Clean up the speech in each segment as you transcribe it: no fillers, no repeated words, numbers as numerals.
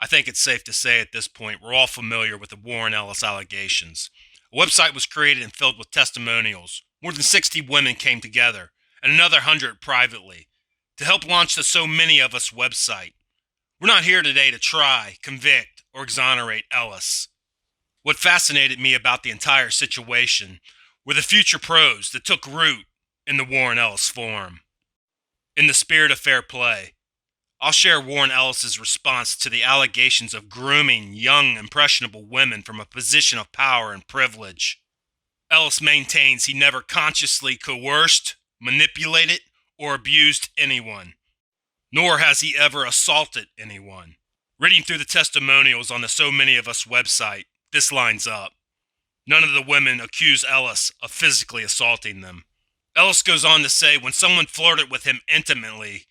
I think it's safe to say at this point we're all familiar with the Warren Ellis allegations. A website was created and filled with testimonials. More than 60 women came together, and another 100 privately, to help launch the So Many of Us website. We're not here today to try, convict, or exonerate Ellis. What fascinated me about the entire situation were the future pros that took root in the Warren Ellis Forum. In the spirit of fair play, I'll share Warren Ellis's response to the allegations of grooming young, impressionable women from a position of power and privilege. Ellis maintains he never consciously coerced, manipulated, or abused anyone, nor has he ever assaulted anyone. Reading through the testimonials on the So Many of Us website, this lines up. None of the women accuse Ellis of physically assaulting them. Ellis goes on to say when someone flirted with him intimately,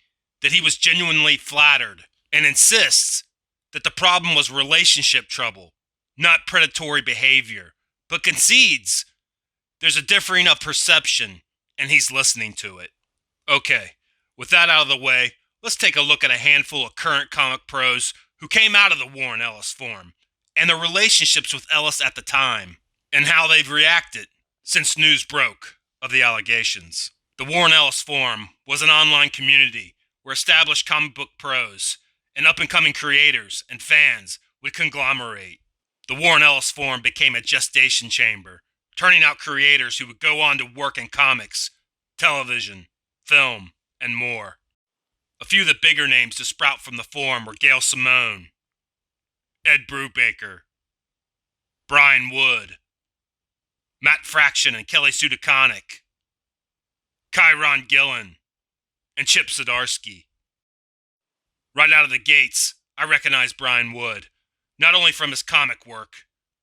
that he was genuinely flattered, and insists that the problem was relationship trouble, not predatory behavior, but concedes there's a differing of perception, and he's listening to it. Okay, with that out of the way, let's take a look at a handful of current comic pros who came out of the Warren Ellis Forum, and their relationships with Ellis at the time, and how they've reacted since news broke of the allegations. The Warren Ellis Forum was an online community where established comic book pros and up-and-coming creators and fans would conglomerate. The Warren Ellis Forum became a gestation chamber, turning out creators who would go on to work in comics, television, film, and more. A few of the bigger names to sprout from the forum were Gail Simone, Ed Brubaker, Brian Wood, Matt Fraction and Sue Deconnick, Kyron Gillen, and Chip Zdarksy. Right out of the gates, I recognize Brian Wood, not only from his comic work,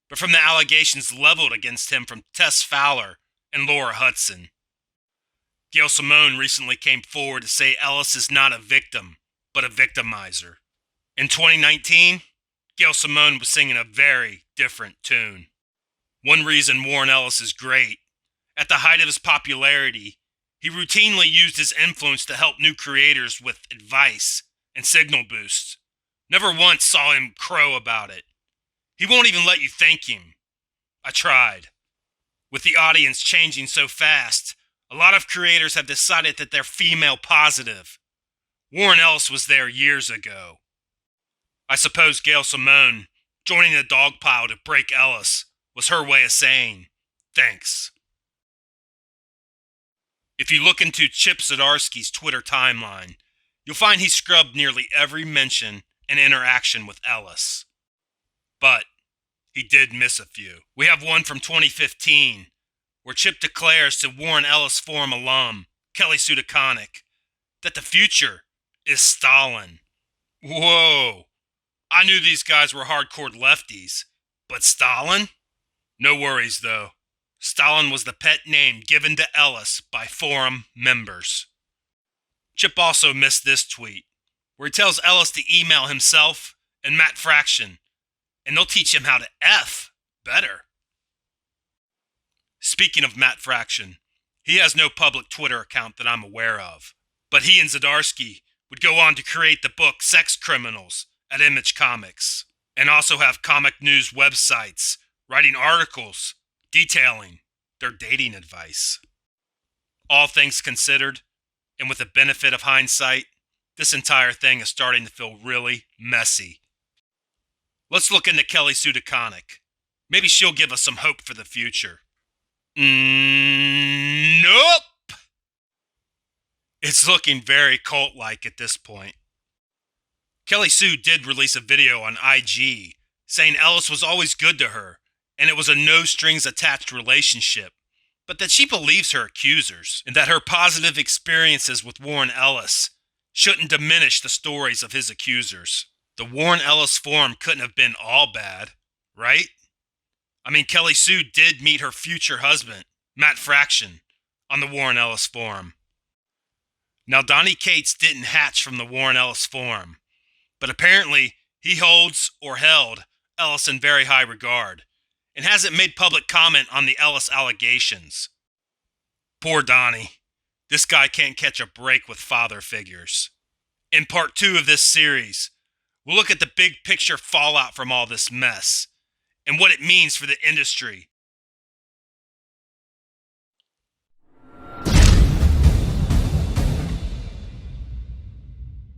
but from the allegations leveled against him from Tess Fowler and Laura Hudson. Gail Simone recently came forward to say Ellis is not a victim, but a victimizer. In 2019, Gail Simone was singing a very different tune. One reason Warren Ellis is great, at the height of his popularity, he routinely used his influence to help new creators with advice and signal boosts. Never once saw him crow about it. He won't even let you thank him. I tried. With the audience changing so fast, a lot of creators have decided that they're female positive. Warren Ellis was there years ago. I suppose Gail Simone, joining the dog pile to break Ellis, was her way of saying, thanks. If you look into Chip Zdarksky's Twitter timeline, you'll find he scrubbed nearly every mention and interaction with Ellis. But he did miss a few. We have one from 2015, where Chip declares to Warren Ellis Forum alum, Sue Deconnick, that the future is Stalin. Whoa! I knew these guys were hardcore lefties, but Stalin? No worries though. Stalin was the pet name given to Ellis by forum members. Chip also missed this tweet, where he tells Ellis to email himself and Matt Fraction, and they'll teach him how to F better. Speaking of Matt Fraction, he has no public Twitter account that I'm aware of, but he and Zdarksy would go on to create the book Sex Criminals at Image Comics, and also have comic news websites, writing articles detailing their dating advice. All things considered, and with the benefit of hindsight, this entire thing is starting to feel really messy. Let's look into Sue Deconnick. Maybe she'll give us some hope for the future. Nope! It's looking very cult-like at this point. Sue did release a video on IG saying Ellis was always good to her, and it was a no-strings-attached relationship, but that she believes her accusers, and that her positive experiences with Warren Ellis shouldn't diminish the stories of his accusers. The Warren Ellis Forum couldn't have been all bad, right? I mean, Sue did meet her future husband, Matt Fraction, on the Warren Ellis Forum. Now, Donny Cates didn't hatch from the Warren Ellis Forum, but apparently he holds, or held, Ellis in very high regard, and hasn't made public comment on the Ellis allegations. Poor Donny. This guy can't catch a break with father figures. In part 2 of this series, We'll look at the big picture fallout from all this mess, and what it means for the industry